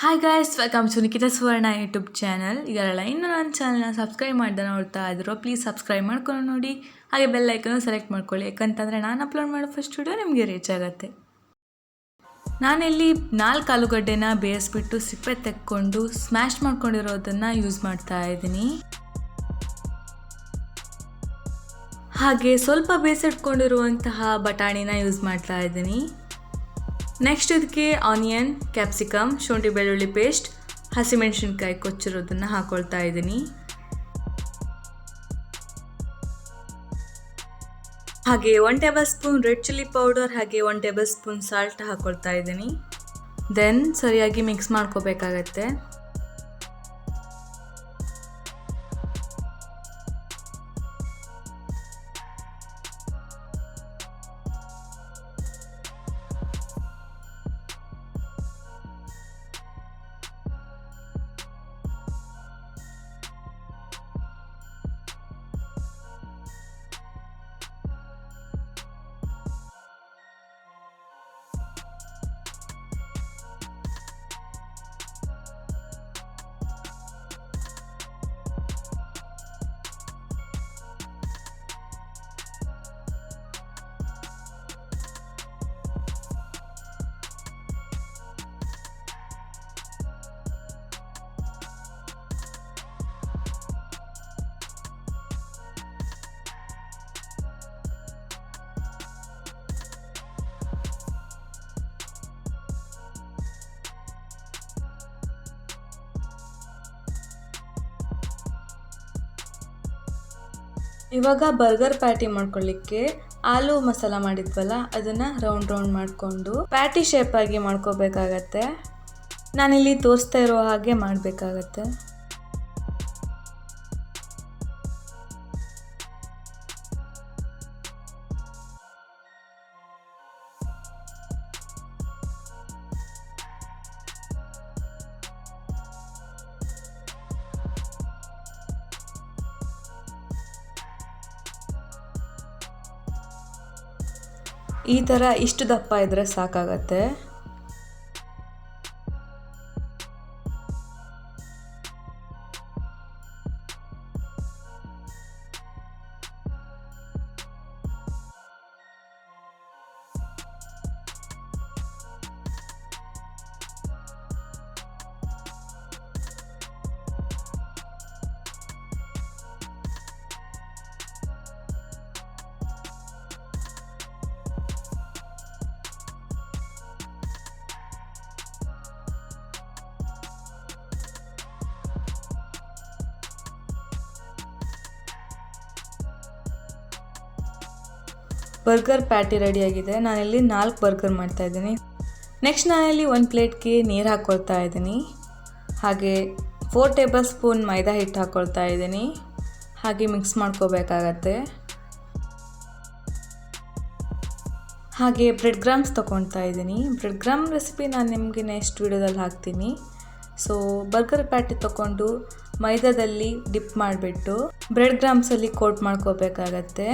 Hi guys, welcome to Nikhita Suvarna YouTube channel. ಈಗಲ್ಲ ಇನ್ನೂ ನನ್ನ ಚಾನಲ್ನ ಸಬ್ಸ್ಕ್ರೈಬ್ ಮಾಡ್ದೆ ನೋಡ್ತಾ ಇದ್ರು, ಪ್ಲೀಸ್ ಸಬ್ಸ್ಕ್ರೈಬ್ ಮಾಡ್ಕೊಂಡು ನೋಡಿ. ಹಾಗೆ ಬೆಲ್ ಐಕನ್ನು ಸೆಲೆಕ್ಟ್ ಮಾಡ್ಕೊಳ್ಳಿ, ಯಾಕಂತಂದರೆ ನಾನು ಅಪ್ಲೋಡ್ ಮಾಡೋ ಫಸ್ಟ್ ವಿಡಿಯೋ ನಿಮಗೆ ರೀಚ್ ಆಗುತ್ತೆ. ನಾನಿಲ್ಲಿ 4 ಆಲೂಗಡ್ಡೆನ ಬೇಯಿಸ್ಬಿಟ್ಟು ಸಿಪ್ಪೆ ತೆಕ್ಕೊಂಡು ಸ್ಮ್ಯಾಶ್ ಮಾಡ್ಕೊಂಡಿರೋದನ್ನು ಯೂಸ್ ಮಾಡ್ತಾ ಇದ್ದೀನಿ. ಹಾಗೆ ಸ್ವಲ್ಪ ಬೇಯಿಸಿಟ್ಕೊಂಡಿರುವಂತಹ ಬಟಾಣಿನ ಯೂಸ್ ಮಾಡ್ತಾ ಇದ್ದೀನಿ. ನೆಕ್ಸ್ಟ್ ಇದಕ್ಕೆ ಆನಿಯನ್, ಕ್ಯಾಪ್ಸಿಕಮ್, ಶುಂಠಿ ಬೆಳ್ಳುಳ್ಳಿ ಪೇಸ್ಟ್, ಹಸಿಮೆಣಸಿನ್ಕಾಯಿ ಕೊಚ್ಚಿರೋದನ್ನು ಹಾಕೊಳ್ತಾ ಇದ್ದೀನಿ. ಹಾಗೆ 1 table spoon red chilli powder, ಹಾಗೆ 1 ಟೇಬಲ್ ಸ್ಪೂನ್ ಸಾಲ್ಟ್ ಹಾಕೊಳ್ತಾ ಇದ್ದೀನಿ. ದೆನ್ ಸರಿಯಾಗಿ ಮಿಕ್ಸ್ ಮಾಡ್ಕೋಬೇಕಾಗತ್ತೆ. ಇವಾಗ ಬರ್ಗರ್ ಪ್ಯಾಟಿ ಮಾಡ್ಕೊಳ್ಳಿಕ್ಕೆ ಆಲೂ ಮಸಾಲ ಮಾಡಿದ್ವಲ್ಲ, ಅದನ್ನು ರೌಂಡ್ ಮಾಡಿಕೊಂಡು ಪ್ಯಾಟಿ ಶೇಪ್ ಆಗಿ ಮಾಡ್ಕೋಬೇಕಾಗತ್ತೆ. ನಾನಿಲ್ಲಿ ತೋರಿಸ್ತಾ ಇರೋ ಹಾಗೆ ಮಾಡಬೇಕಾಗತ್ತೆ. ಈ ಥರ ಇಷ್ಟು ದಪ್ಪ ಇದ್ದರೆ ಸಾಕಾಗತ್ತೆ. ಬರ್ಗರ್ ಪ್ಯಾಟಿ ರೆಡಿಯಾಗಿದೆ. ನಾನಿಲ್ಲಿ 4 ಬರ್ಗರ್ ಮಾಡ್ತಾಯಿದ್ದೀನಿ. ನೆಕ್ಸ್ಟ್ ನಾನಿಲ್ಲಿ 1 ಪ್ಲೇಟ್ಗೆ ನೀರು ಹಾಕ್ಕೊಳ್ತಾ ಇದ್ದೀನಿ. ಹಾಗೆ 4 ಟೇಬಲ್ ಸ್ಪೂನ್ ಮೈದಾ ಹಿಟ್ಟು ಹಾಕ್ಕೊಳ್ತಾ ಇದ್ದೀನಿ. ಹಾಗೆ ಮಿಕ್ಸ್ ಮಾಡ್ಕೋಬೇಕಾಗತ್ತೆ. ಹಾಗೆ ಬ್ರೆಡ್ ಗ್ರಾಮ್ಸ್ ತೊಗೊಳ್ತಾ ಇದ್ದೀನಿ. ಬ್ರೆಡ್ ಗ್ರಾಮ್ ರೆಸಿಪಿ ನಾನು ನಿಮಗೆ ನೆಕ್ಸ್ಟ್ ವಿಡಿಯೋದಲ್ಲಿ ಹಾಕ್ತೀನಿ. ಸೊ ಬರ್ಗರ್ ಪ್ಯಾಟಿ ತೊಗೊಂಡು ಮೈದಾದಲ್ಲಿ ಡಿಪ್ ಮಾಡಿಬಿಟ್ಟು ಬ್ರೆಡ್ ಗ್ರಾಮ್ಸಲ್ಲಿ ಕೋಟ್ ಮಾಡ್ಕೋಬೇಕಾಗತ್ತೆ.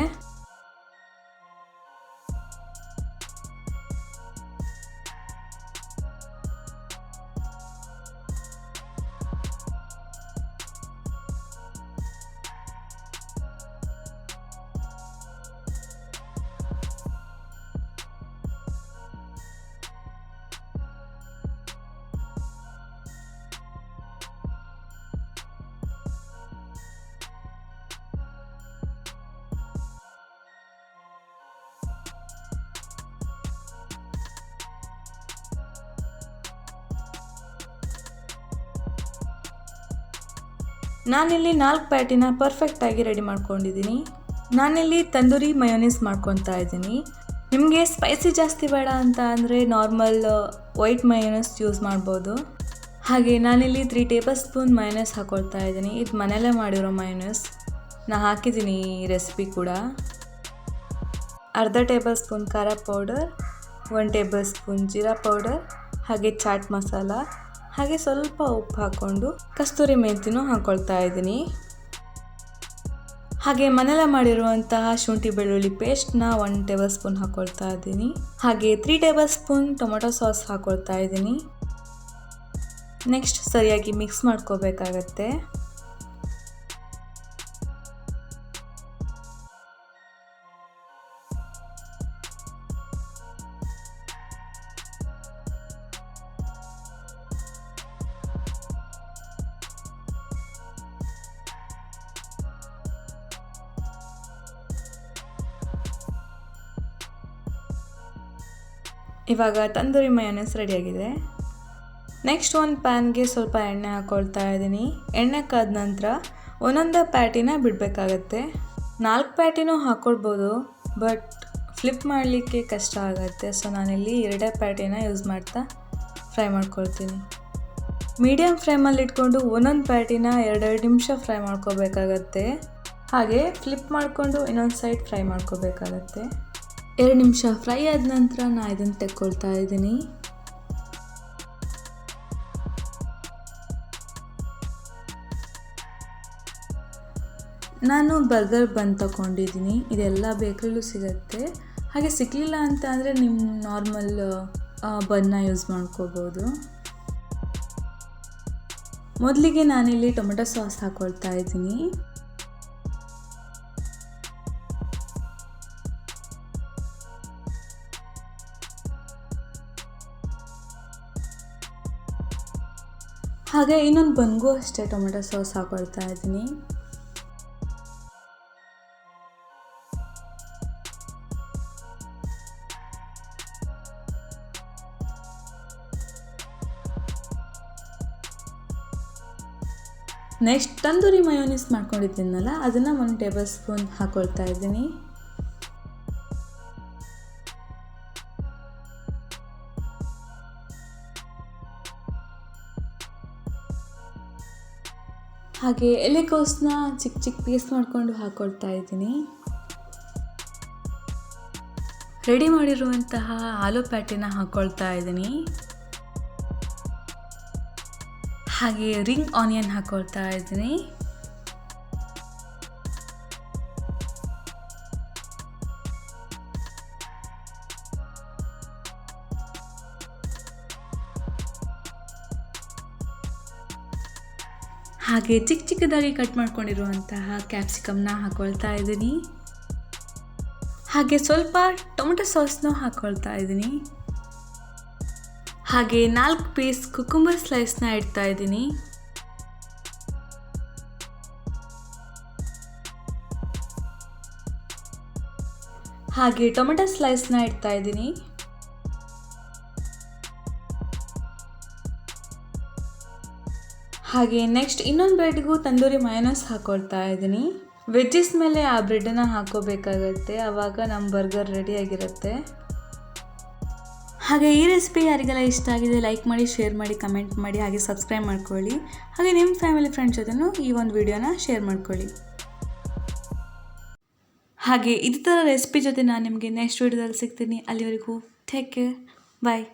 ನಾನಿಲ್ಲಿ 4 ಪ್ಯಾಟಿನ ಪರ್ಫೆಕ್ಟಾಗಿ ರೆಡಿ ಮಾಡ್ಕೊಂಡಿದ್ದೀನಿ. ನಾನಿಲ್ಲಿ ತಂದೂರಿ ಮಯೋನೀಸ್ ಮಾಡ್ಕೊತಾ ಇದ್ದೀನಿ. ನಿಮಗೆ ಸ್ಪೈಸಿ ಜಾಸ್ತಿ ಬೇಡ ಅಂತ ಅಂದರೆ ನಾರ್ಮಲ್ ವೈಟ್ ಮಯೋನೀಸ್ ಯೂಸ್ ಮಾಡ್ಬೋದು. ಹಾಗೆ ನಾನಿಲ್ಲಿ 3 ಟೇಬಲ್ ಸ್ಪೂನ್ ಮಯೋನೀಸ್ ಹಾಕ್ಕೊಳ್ತಾ ಇದ್ದೀನಿ. ಇದು ಮನೆಯಲ್ಲೇ ಮಾಡಿರೋ ಮಯೋನೀಸ್. ನಾನು ಹಾಕಿದ್ದೀನಿ ಈ ರೆಸಿಪಿ ಕೂಡ. ಅರ್ಧ ಟೇಬಲ್ ಸ್ಪೂನ್ ಖಾರ powder, 1 table spoon jeera powder, ಹಾಗೆ ಚಾಟ್ ಮಸಾಲ, ಹಾಗೆ ಸ್ವಲ್ಪ ಉಪ್ಪು ಹಾಕ್ಕೊಂಡು ಕಸ್ತೂರಿ ಮೆಂತಿನೂ ಹಾಕ್ಕೊಳ್ತಾ ಇದ್ದೀನಿ. ಹಾಗೆ ಮನೆಯಲ್ಲೇ ಮಾಡಿರುವಂತಹ ಶುಂಠಿ ಬೆಳ್ಳುಳ್ಳಿ ಪೇಸ್ಟ್ನ 1 ಟೇಬಲ್ ಸ್ಪೂನ್ ಹಾಕ್ಕೊಳ್ತಾ ಇದ್ದೀನಿ. ಹಾಗೆ 3 ಟೇಬಲ್ ಸ್ಪೂನ್ ಟೊಮೆಟೊ ಸಾಸ್ ಹಾಕ್ಕೊಳ್ತಾ ಇದ್ದೀನಿ. ನೆಕ್ಸ್ಟ್ ಸರಿಯಾಗಿ ಮಿಕ್ಸ್ ಮಾಡ್ಕೋಬೇಕಾಗತ್ತೆ. ಇವಾಗ ತಂದೂರಿ ಮಯೋನೈಸ್ ರೆಡಿಯಾಗಿದೆ. ನೆಕ್ಸ್ಟ್ ಒಂದು ಪ್ಯಾನ್ಗೆ ಸ್ವಲ್ಪ ಎಣ್ಣೆ ಹಾಕ್ಕೊಳ್ತಾ ಇದ್ದೀನಿ. ಎಣ್ಣೆ ಕಾದ ನಂತರ ಒಂದೊಂದೇ ಪ್ಯಾಟಿನ ಬಿಡಬೇಕಾಗತ್ತೆ. 4 ಪ್ಯಾಟಿನೂ ಹಾಕ್ಕೊಳ್ಬೋದು, ಬಟ್ ಫ್ಲಿಪ್ ಮಾಡಲಿಕ್ಕೆ ಕಷ್ಟ ಆಗುತ್ತೆ. ಸೊ ನಾನಿಲ್ಲಿ 2 ಪ್ಯಾಟಿನ ಯೂಸ್ ಮಾಡ್ತಾ ಫ್ರೈ ಮಾಡ್ಕೊಳ್ತೀನಿ. ಮೀಡಿಯಮ್ ಫ್ಲೇಮಲ್ಲಿ ಇಟ್ಕೊಂಡು ಒಂದೊಂದು ಪ್ಯಾಟಿನ 2 ನಿಮಿಷ ಫ್ರೈ ಮಾಡ್ಕೋಬೇಕಾಗತ್ತೆ. ಹಾಗೆ ಫ್ಲಿಪ್ ಮಾಡಿಕೊಂಡು ಇನ್ನೊಂದು ಸೈಡ್ ಫ್ರೈ ಮಾಡ್ಕೋಬೇಕಾಗತ್ತೆ. 2 ನಿಮಿಷ ಫ್ರೈ ಆದ ನಂತರ ನಾನು ಇದನ್ನು ತೆಕ್ಕೊಳ್ತಾ ಇದ್ದೀನಿ. ನಾನು ಬರ್ಗರ್ ಬನ್ ತಗೊಂಡಿದ್ದೀನಿ. ಇದೆಲ್ಲ ಬೇಕರಿಲೂ ಸಿಗುತ್ತೆ. ಹಾಗೆ ಸಿಗಲಿಲ್ಲ ಅಂತ ಅಂದರೆ ನಿಮ್ಮ ನಾರ್ಮಲ್ ಬನ್ನ ಯೂಸ್ ಮಾಡ್ಕೋಬೋದು. ಮೊದಲಿಗೆ ನಾನಿಲ್ಲಿ ಟೊಮೆಟೊ ಸಾಸ್ ಹಾಕ್ಕೊಳ್ತಾ ಇದ್ದೀನಿ. ಹಾಗೆ ಇನ್ನೊಂದು ಬನ್ಗೂ ಅಷ್ಟೇ ಟೊಮೆಟೊ ಸಾಸ್ ಹಾಕ್ಕೊಳ್ತಾ ಇದ್ದೀನಿ. ನೆಕ್ಸ್ಟ್ ತಂದೂರಿ ಮಯೋನೈಸ್ ಮಾಡ್ಕೊಂಡಿದ್ದೀನಲ್ಲ, ಅದನ್ನು 1 ಟೇಬಲ್ ಸ್ಪೂನ್ ಹಾಕ್ಕೊಳ್ತಾ ಇದ್ದೀನಿ. ಹಾಗೆ ಎಲೆಕೋಸನ್ನ ಚಿಕ್ಕ ಚಿಕ್ಕ ಪೀಸ್ ಮಾಡಿಕೊಂಡು ಹಾಕ್ಕೊಳ್ತಾ ಇದ್ದೀನಿ. ರೆಡಿ ಮಾಡಿರುವಂತಹ ಆಲೂ ಪ್ಯಾಟಿನ ಹಾಕ್ಕೊಳ್ತಾ ಇದ್ದೀನಿ. ಹಾಗೆ ರಿಂಗ್ ಆನಿಯನ್ ಹಾಕ್ಕೊಳ್ತಾ ಇದ್ದೀನಿ. ಹಾಗೆ ಚಿಕ್ಕ ಚಿಕ್ಕದಾಗಿ ಕಟ್ ಮಾಡ್ಕೊಂಡಿರುವಂತಹ ಕ್ಯಾಪ್ಸಿಕಮ್ನ ಹಾಕ್ಕೊಳ್ತಾ ಇದ್ದೀನಿ. ಹಾಗೆ ಸ್ವಲ್ಪ ಟೊಮೆಟೊ ಸಾಸ್ನ ಹಾಕ್ಕೊಳ್ತಾ ಇದ್ದೀನಿ. ಹಾಗೆ 4 ಪೀಸ್ ಕುಕುಂಬರ್ ಸ್ಲೈಸ್ನ ಇಡ್ತಾ ಇದ್ದೀನಿ. ಹಾಗೆ ಟೊಮೆಟೊ ಸ್ಲೈಸ್ನ ಇಡ್ತಾ ಇದ್ದೀನಿ. ಹಾಗೆ ನೆಕ್ಸ್ಟ್ ಇನ್ನೊಂದು ಬ್ರೆಡ್ಗೂ ತಂದೂರಿ ಮಯೋನೈಸ್ ಹಾಕ್ಕೊಳ್ತಾ ಇದ್ದೀನಿ. ವೆಜ್ಜಸ್ ಮೇಲೆ ಆ ಬ್ರೆಡ್ಡನ್ನು ಹಾಕ್ಕೋಬೇಕಾಗತ್ತೆ, ಆವಾಗ ನಮ್ಮ ಬರ್ಗರ್ ರೆಡಿಯಾಗಿರುತ್ತೆ. ಹಾಗೆ ಈ ರೆಸಿಪಿ ಯಾರಿಗೆಲ್ಲ ಇಷ್ಟ ಆಗಿದೆ ಲೈಕ್ ಮಾಡಿ, ಶೇರ್ ಮಾಡಿ, ಕಮೆಂಟ್ ಮಾಡಿ, ಹಾಗೆ ಸಬ್ಸ್ಕ್ರೈಬ್ ಮಾಡ್ಕೊಳ್ಳಿ. ಹಾಗೆ ನಿಮ್ಮ ಫ್ಯಾಮಿಲಿ ಫ್ರೆಂಡ್ಸ್ ಜೊತೆನೂ ಈ ಒಂದು ವಿಡಿಯೋನ ಶೇರ್ ಮಾಡ್ಕೊಳ್ಳಿ. ಹಾಗೆ ಇದೇ ಥರ ರೆಸಿಪಿ ಜೊತೆ ನಾನು ನಿಮಗೆ ನೆಕ್ಸ್ಟ್ ವಿಡಿಯೋದಲ್ಲಿ ಸಿಗ್ತೀನಿ. ಅಲ್ಲಿವರೆಗೂ ಟೇಕ್ ಕೇರ್, ಬಾಯ್.